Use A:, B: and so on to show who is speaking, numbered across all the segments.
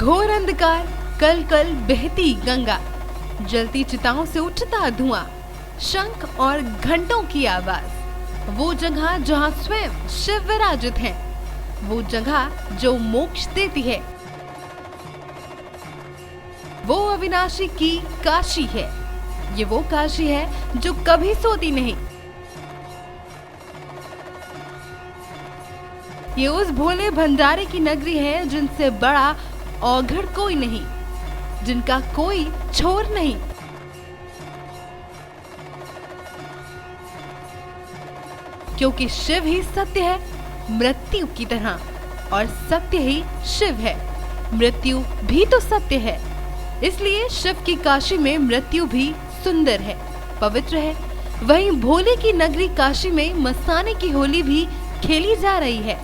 A: घोर अंधकार, कल कल बहती गंगा, जलती चिताओं से उठता धुआं, शंख और घंटों की आवाज। वो जगह जहाँ स्वयं शिव विराजित हैं, वो जगह जो मोक्ष देती है, वो अविनाशी की काशी है। ये वो काशी है जो कभी सोती नहीं। ये उस भोले भंडारे की नगरी है जिनसे बड़ा औघड़ कोई नहीं, जिनका कोई छोर नहीं। क्योंकि शिव ही सत्य है मृत्यु की तरह, और सत्य ही शिव है। मृत्यु भी तो सत्य है, इसलिए शिव की काशी में मृत्यु भी सुंदर है, पवित्र है। वहीं भोले की नगरी काशी में मस्ताने की होली भी खेली जा रही है।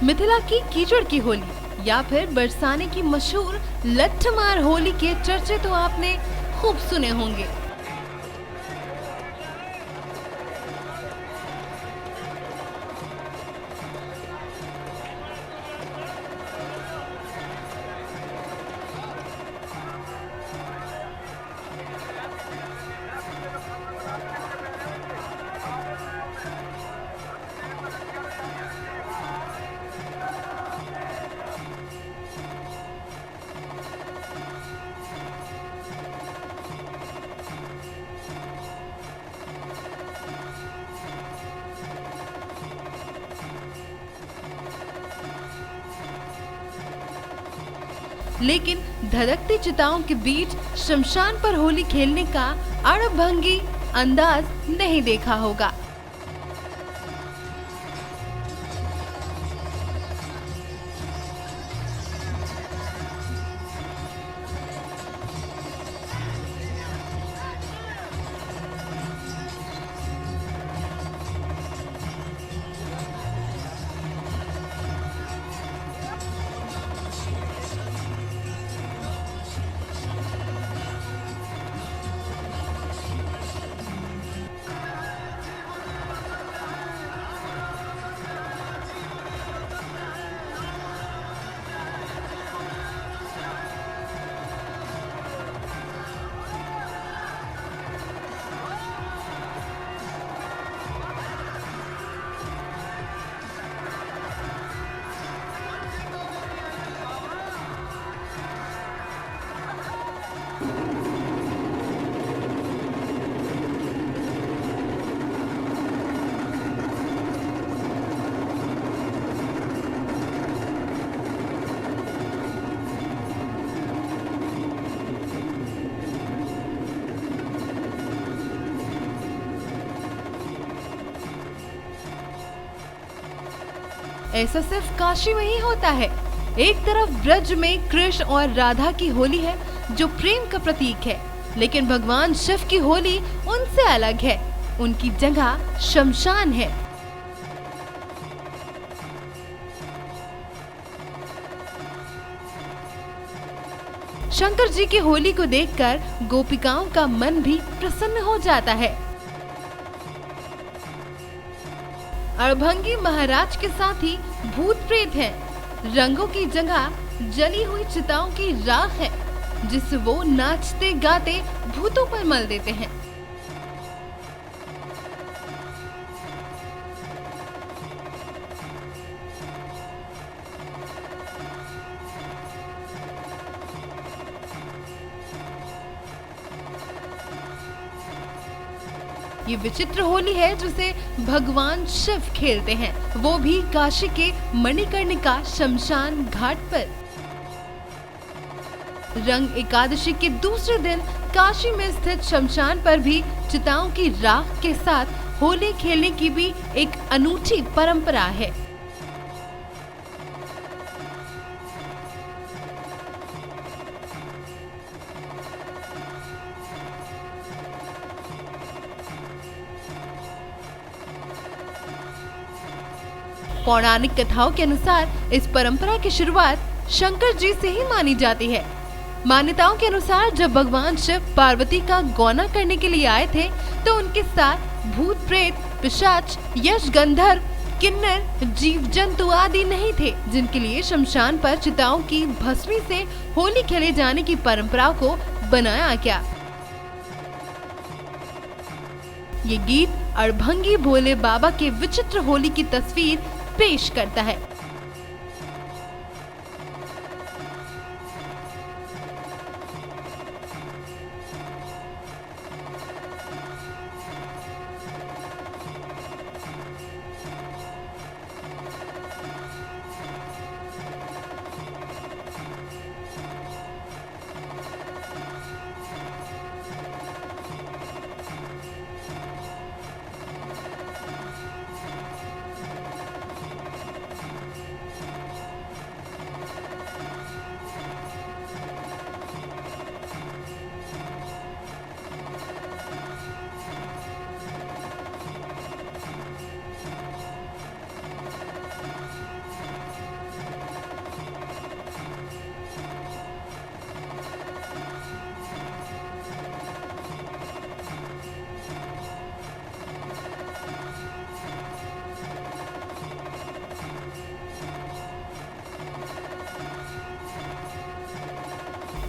A: मिथिला की कीचड़ की होली या फिर बरसाने की मशहूर लट्ठमार होली के चर्चे तो आपने खूब सुने होंगे। लेकिन धधकती चिताओं के बीच शमशान पर होली खेलने का अड़भंगी अंदाज नहीं देखा होगा। ऐसा सिर्फ काशी में ही होता है। एक तरफ ब्रज में कृष्ण और राधा की होली है जो प्रेम का प्रतीक है, लेकिन भगवान शिव की होली उनसे अलग है। उनकी जगह शमशान है। शंकर जी की होली को देखकर गोपिकाओं का मन भी प्रसन्न हो जाता है। अड़भंगी महाराज के साथ ही भूत प्रेत हैं। रंगों की जगह जली हुई चिताओं की राख है, जिसे वो नाचते गाते भूतों पर मल देते हैं। ये विचित्र होली है जिसे भगवान शिव खेलते हैं, वो भी काशी के मणिकर्णिका शमशान घाट पर। रंग एकादशी के दूसरे दिन काशी में स्थित शमशान पर भी चिताओं की राख के साथ होली खेलने की भी एक अनूठी परंपरा है। पौराणिक कथाओं के अनुसार इस परंपरा की शुरुआत शंकर जी से ही मानी जाती है। मान्यताओं के अनुसार जब भगवान शिव पार्वती का गौना करने के लिए आए थे तो उनके साथ भूत प्रेत, पिशाच, यक्ष, गंधर्व, किन्नर, जीव जंतु आदि नहीं थे, जिनके लिए शमशान पर चिताओं की भस्मी से होली खेले जाने की परंपरा को बनाया गया। ये गीत अड़भंगी भोले बाबा के विचित्र होली की तस्वीर पेश करता है।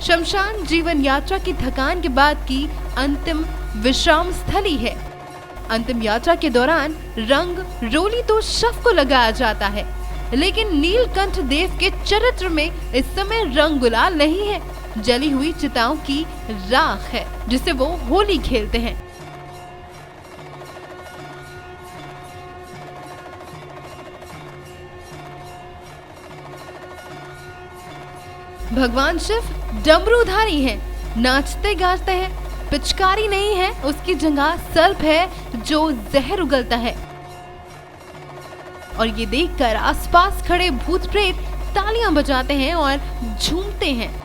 A: शमशान जीवन यात्रा की थकान के बाद की अंतिम विश्राम स्थली है। अंतिम यात्रा के दौरान रंग रोली तो शव को लगाया जाता है, लेकिन नीलकंठ देव के चरित्र में इस समय रंग गुलाल नहीं है, जली हुई चिताओं की राख है जिसे वो होली खेलते हैं। भगवान शिव डमरूधारी हैं, नाचते गाते हैं, पिचकारी नहीं है, उसकी जगह सर्प है जो जहर उगलता है। और ये देखकर आसपास खड़े भूत प्रेत तालियां बजाते हैं और झूमते हैं।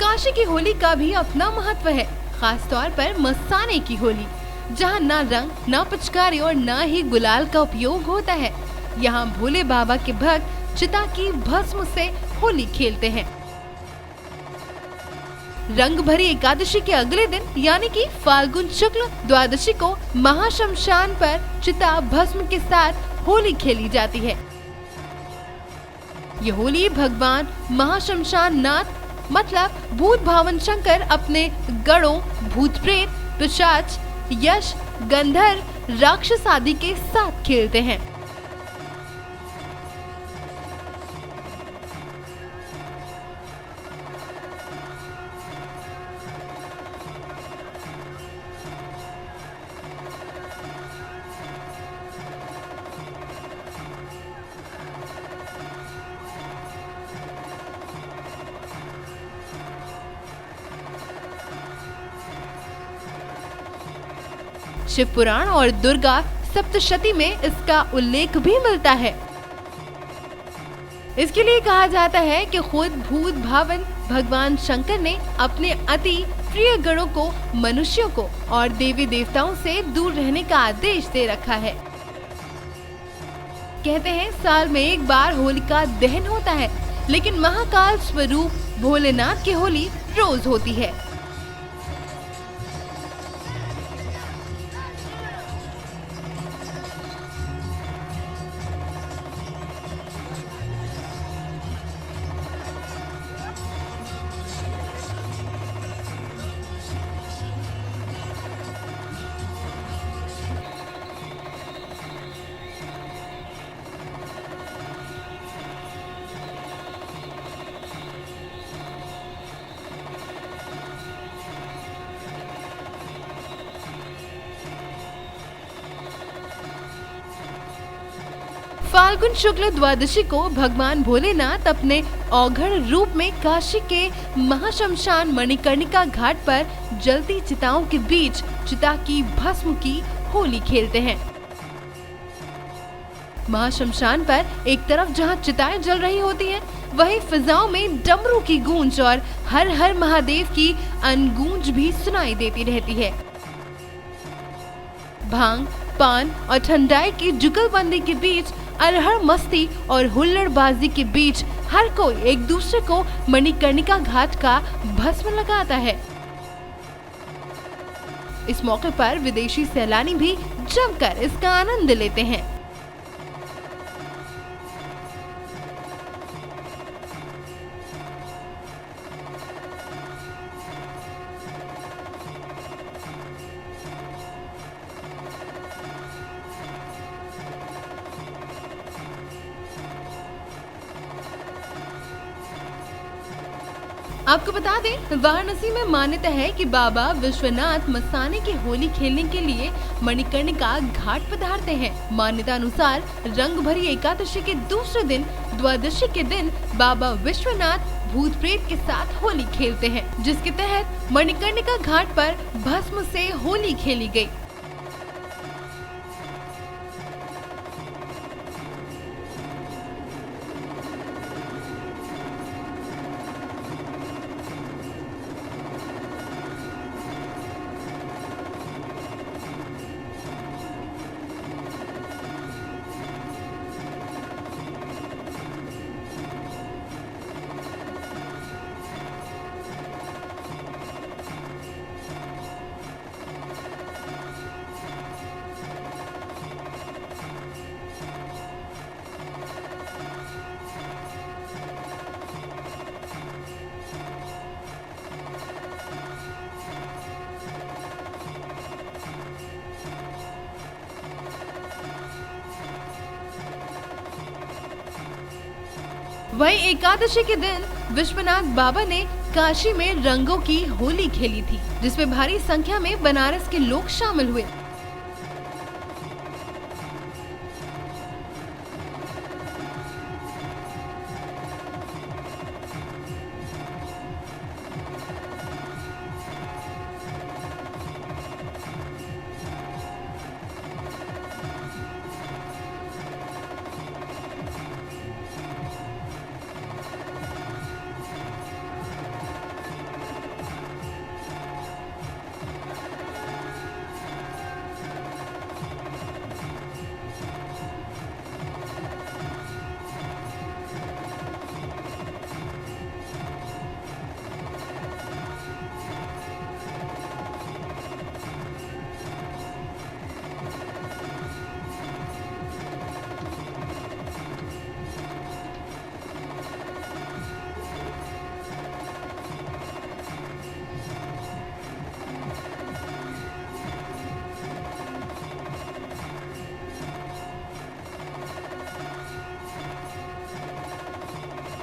A: काशी की होली का भी अपना महत्व है, खास तौर पर मस्ताने की होली, जहाँ न रंग, न पिचकारी और न ही गुलाल का उपयोग होता है। यहाँ भोले बाबा के भक्त चिता की भस्म से होली खेलते हैं। रंग भरी एकादशी के अगले दिन यानी कि फाल्गुन शुक्ल द्वादशी को महाशमशान पर चिता भस्म के साथ होली खेली जाती है। ये होली भगवान महाशमशान नाथ मतलब भूत भावन शंकर अपने गणों, भूत प्रेत, पिशाच, यक्ष, गंधर्व, राक्षस आदि के साथ खेलते हैं। शिव पुराण और दुर्गा सप्तशती में इसका उल्लेख भी मिलता है। इसके लिए कहा जाता है कि खुद भूत भावन भगवान शंकर ने अपने अति प्रिय गणों को मनुष्यों को और देवी देवताओं से दूर रहने का आदेश दे रखा है। कहते हैं साल में एक बार होलिका दहन होता है, लेकिन महाकाल स्वरूप भोलेनाथ की होली रोज होती है। फाल्गुन शुक्ल द्वादशी को भगवान भोलेनाथ अपने औघड़ रूप में काशी के महाशमशान मणिकर्णिका घाट पर जलती चिताओं के बीच चिता की भस्म की होली खेलते हैं। महाशमशान पर एक तरफ जहां चिताएं जल रही होती हैं, वहीं फिजाओं में डमरू की गूंज और हर हर महादेव की अनगूंज भी सुनाई देती रहती है। भांग, पान और ठंडाई की जुगलबंदी के बीच, अरहर मस्ती और हुल्लड़बाजी के बीच हर कोई एक दूसरे को मणिकर्णिका घाट का भस्म लगाता है। इस मौके पर विदेशी सैलानी भी जमकर इसका आनंद लेते हैं। आपको बता दें, वाराणसी में मान्यता है कि बाबा विश्वनाथ मस्ताने की होली खेलने के लिए मणिकर्णिका घाट पधारते हैं। मान्यता अनुसार रंग भरी एकादशी के दूसरे दिन द्वादशी के दिन बाबा विश्वनाथ भूत प्रेत के साथ होली खेलते हैं, जिसके तहत मणिकर्णिका घाट पर भस्म से होली खेली गयी। वहीं एकादशी के दिन विश्वनाथ बाबा ने काशी में रंगों की होली खेली थी, जिसमें भारी संख्या में बनारस के लोग शामिल हुए।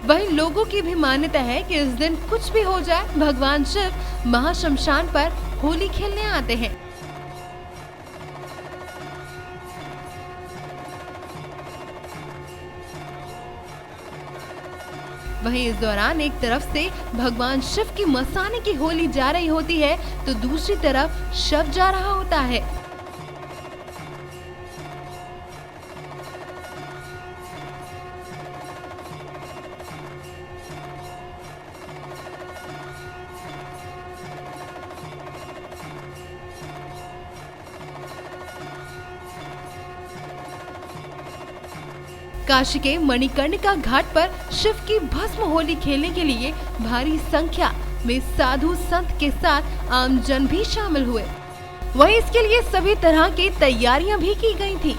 A: वहीं लोगों की भी मान्यता है कि इस दिन कुछ भी हो जाए, भगवान शिव महाशमशान पर होली खेलने आते हैं। वहीं इस दौरान एक तरफ से भगवान शिव की मस्ताने की होली जा रही होती है, तो दूसरी तरफ शव जा रहा होता है। काशी के मणिकर्णिका घाट पर शिव की भस्म होली खेलने के लिए भारी संख्या में साधु संत के साथ आमजन भी शामिल हुए। वहीं इसके लिए सभी तरह की तैयारियां भी की गई थी।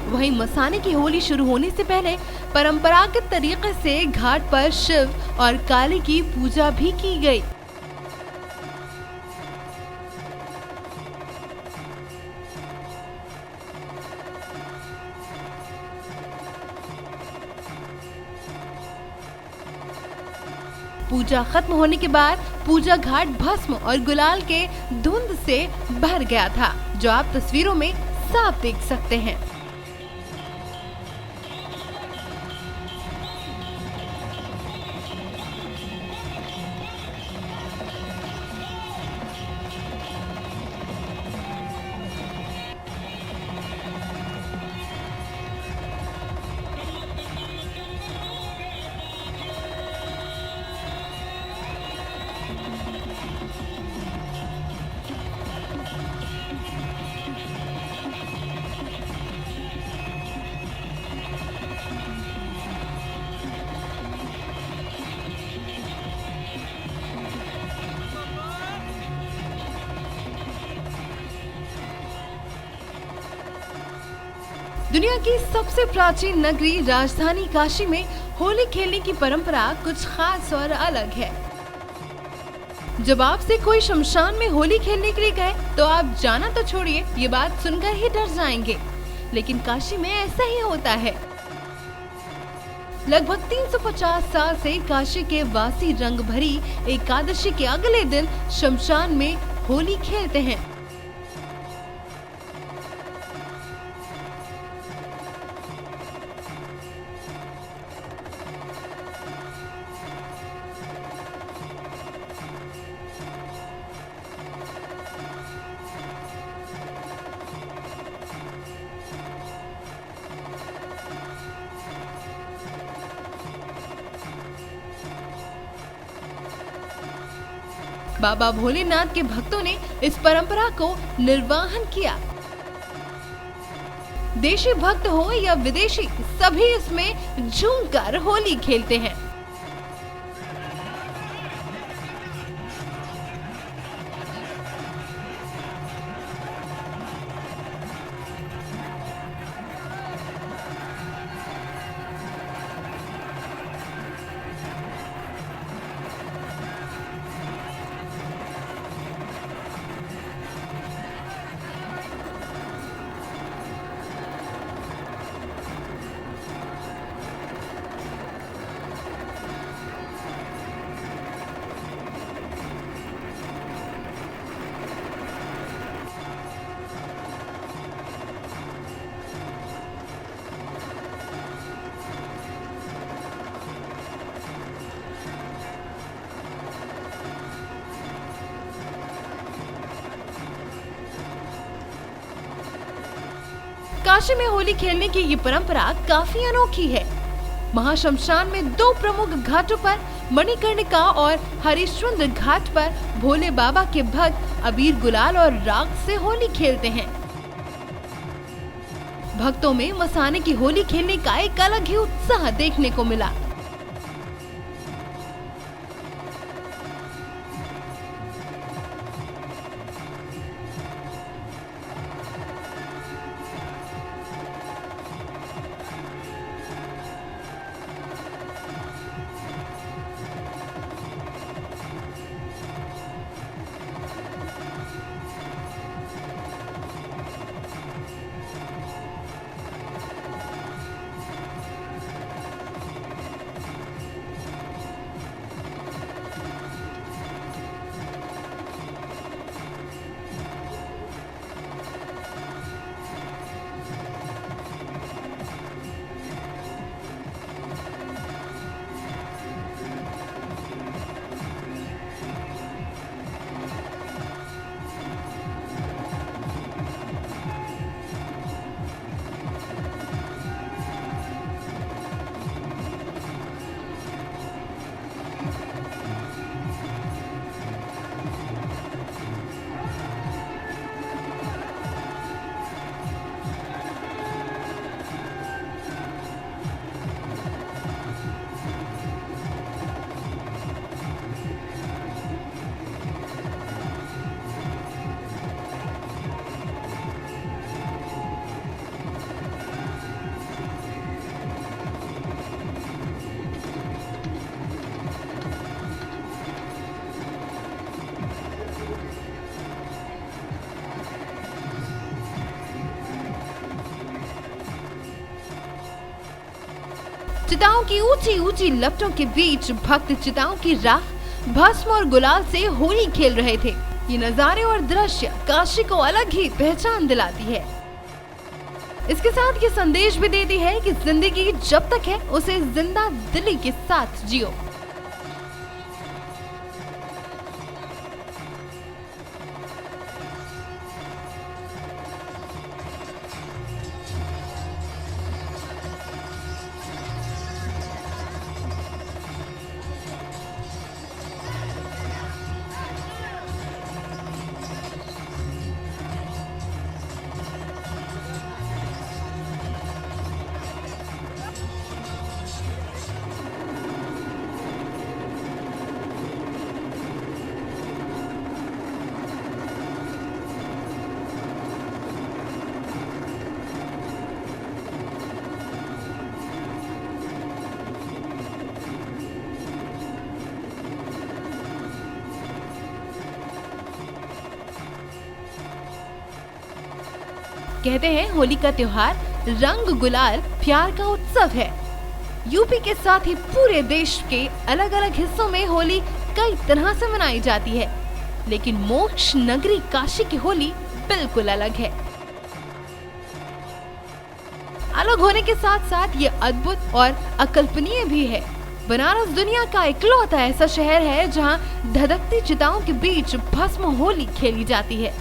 A: वहीं मसाने की होली शुरू होने से पहले परंपरागत तरीके से घाट पर शिव और काली की पूजा भी की गई। पूजा खत्म होने के बाद पूजा घाट भस्म और गुलाल के धुंध से भर गया था, जो आप तस्वीरों में साफ देख सकते हैं। दुनिया की सबसे प्राचीन नगरी राजधानी काशी में होली खेलने की परंपरा कुछ खास और अलग है। जब आपसे कोई शमशान में होली खेलने के लिए कहे तो आप जाना तो छोड़िए, ये बात सुनकर ही डर जाएंगे, लेकिन काशी में ऐसा ही होता है। लगभग 350 साल से काशी के वासी रंग भरी एकादशी के अगले दिन शमशान में होली खेलते हैं। बाबा भोलेनाथ के भक्तों ने इस परंपरा को निर्वाहन किया। देशी भक्त हो या विदेशी, सभी इसमें झूमकर होली खेलते हैं। काशी में होली खेलने की ये परंपरा काफी अनोखी है। महाशमशान में दो प्रमुख घाटों पर मणिकर्णिका और हरिश्चंद्र घाट पर भोले बाबा के भक्त अबीर गुलाल और राग से होली खेलते हैं। भक्तों में मसाने की होली खेलने का एक अलग ही उत्साह देखने को मिला। चिताओं की ऊंची ऊंची लपटों के बीच भक्त चिताओं की राख, भस्म और गुलाल से होली खेल रहे थे। ये नजारे और दृश्य काशी को अलग ही पहचान दिलाती है। इसके साथ ये संदेश भी देती है कि जिंदगी जब तक है उसे जिंदा दिली के साथ जियो। कहते हैं होली का त्योहार रंग गुलाल प्यार का उत्सव है। यूपी के साथ ही पूरे देश के अलग अलग हिस्सों में होली कई तरह से मनाई जाती है, लेकिन मोक्ष नगरी काशी की होली बिल्कुल अलग है। अलग होने के साथ साथ ये अद्भुत और अकल्पनीय भी है। बनारस दुनिया का इकलौता ऐसा शहर है जहां धधकती चिताओं के बीच भस्म होली खेली जाती है।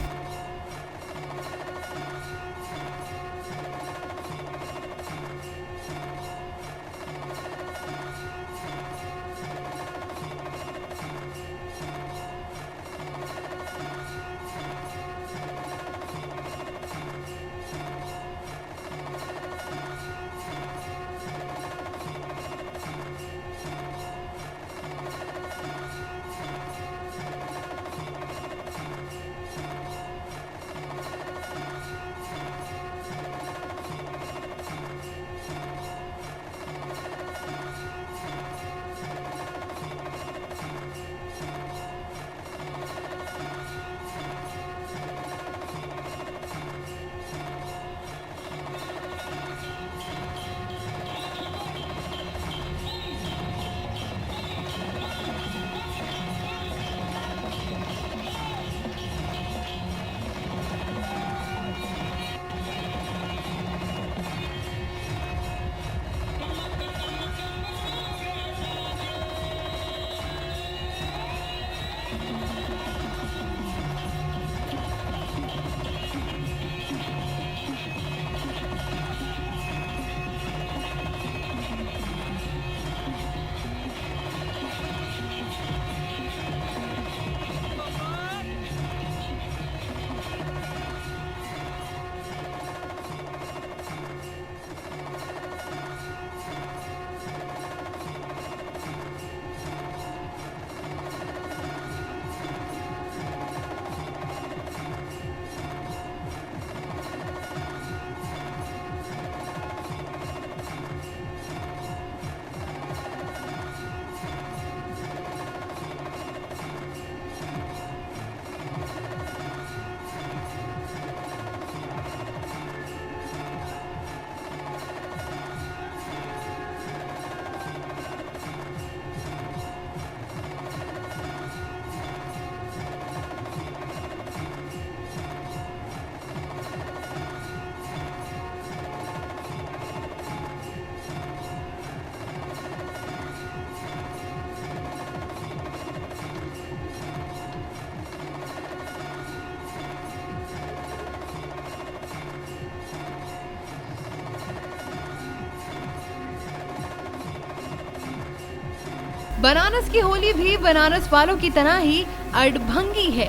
A: बनारस की होली भी बनारस वालों की तरह ही अड़भंगी है।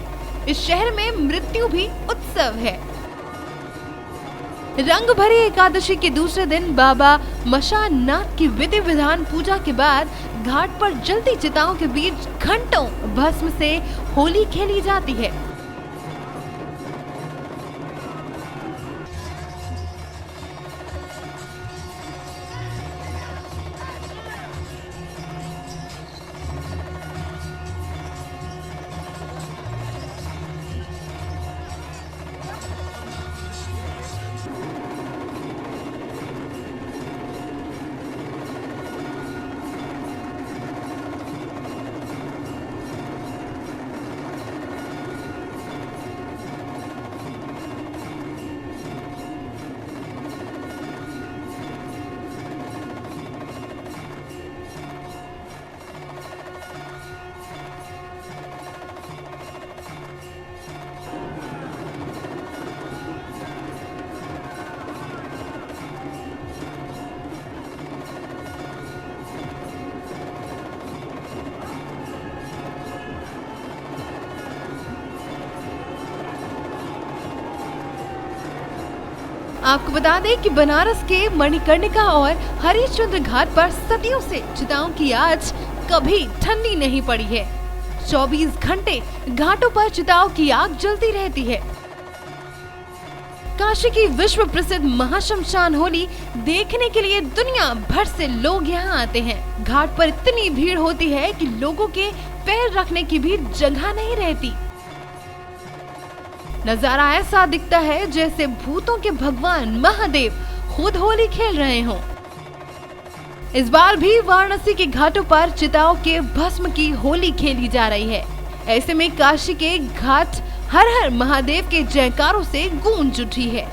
A: इस शहर में मृत्यु भी उत्सव है। रंग भरी एकादशी के दूसरे दिन बाबा मशानाथ की विधि विधान पूजा के बाद घाट पर जलती चिताओं के बीच घंटों भस्म से होली खेली जाती है। आपको बता दें कि बनारस के मणिकर्णिका और हरिश्चंद्र घाट पर सदियों से चिताओं की आग कभी ठंडी नहीं पड़ी है। 24 घंटे घाटों पर चिताओं की आग जलती रहती है। काशी की विश्व प्रसिद्ध महाशमशान होली देखने के लिए दुनिया भर से लोग यहाँ आते हैं। घाट पर इतनी भीड़ होती है कि लोगों के पैर रखने की भी जगह नहीं रहती। नजारा ऐसा दिखता है जैसे भूतों के भगवान महादेव खुद होली खेल रहे हों। इस बार भी वाराणसी के घाटों पर चिताओं के भस्म की होली खेली जा रही है। ऐसे में काशी के घाट हर हर महादेव के जयकारों से गूंज उठी है।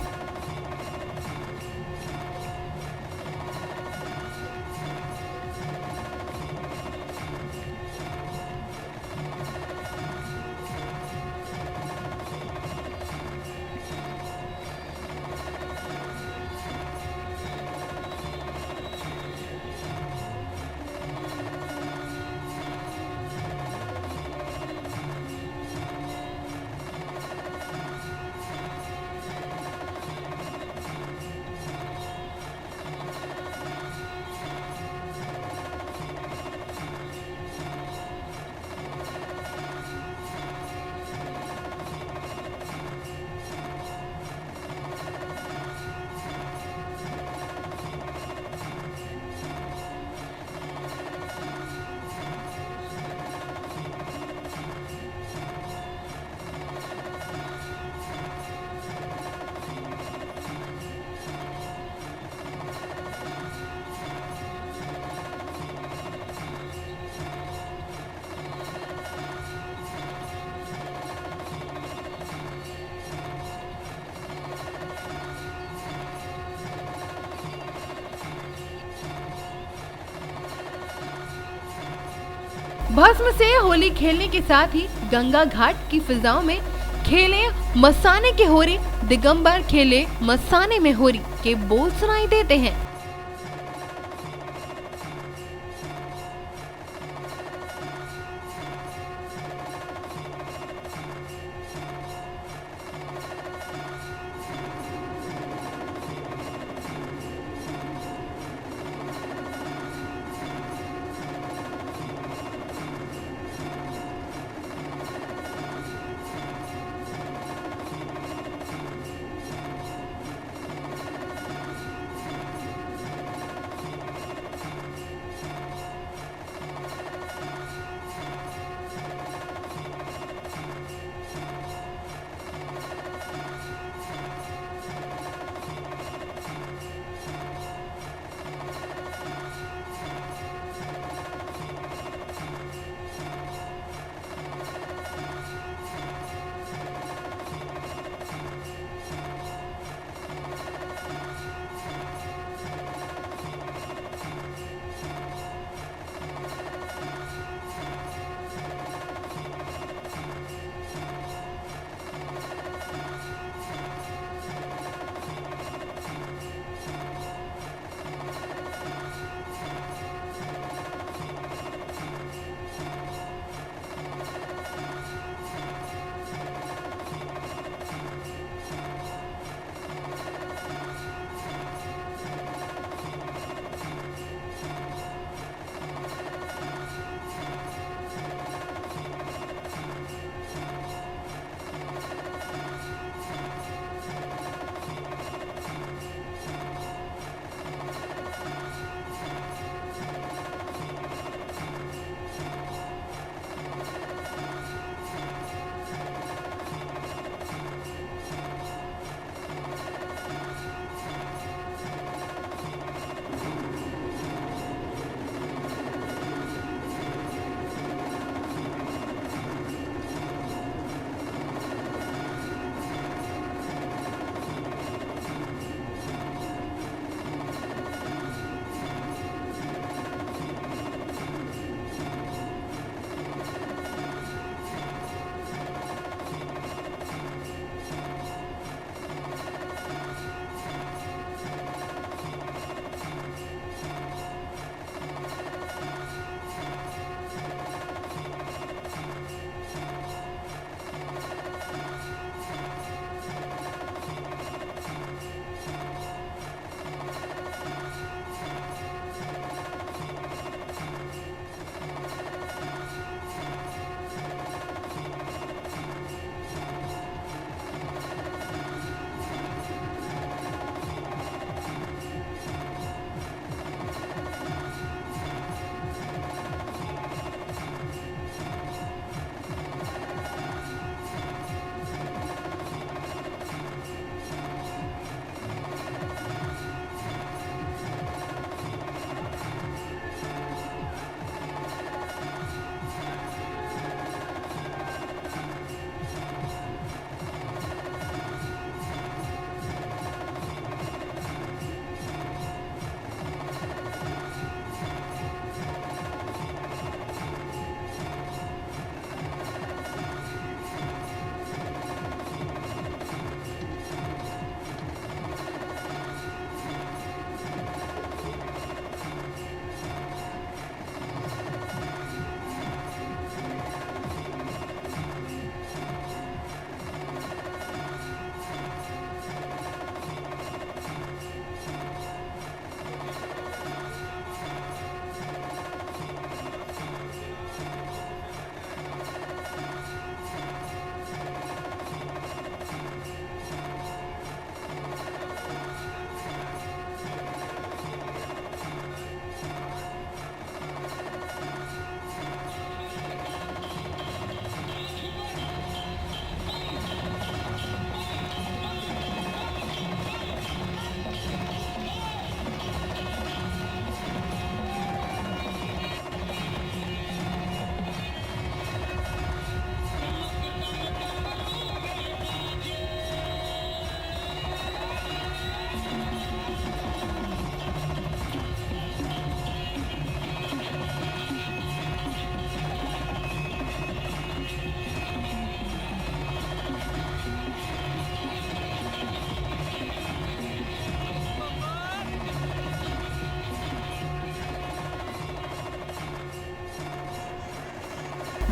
A: भस्म से होली खेलने के साथ ही गंगा घाट की फिजाओं में खेले मसाने के होरी, दिगंबर खेले मसाने में होरी के बोल सुनाई देते हैं।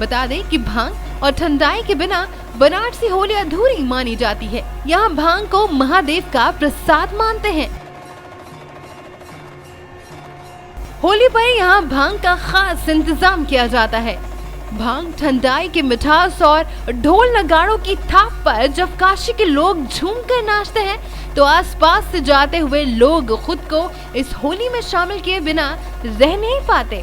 A: बता दें कि भांग और ठंडाई के बिना बनारसी होली अधूरी मानी जाती है। यहाँ भांग को महादेव का प्रसाद मानते हैं। होली पर यहाँ भांग का खास इंतजाम किया जाता है। भांग ठंडाई की मिठास और ढोल नगाड़ों की थाप पर जब काशी के लोग झूमकर नाचते हैं तो आसपास से जाते हुए लोग खुद को इस होली में शामिल किए बिना रह नहीं पाते।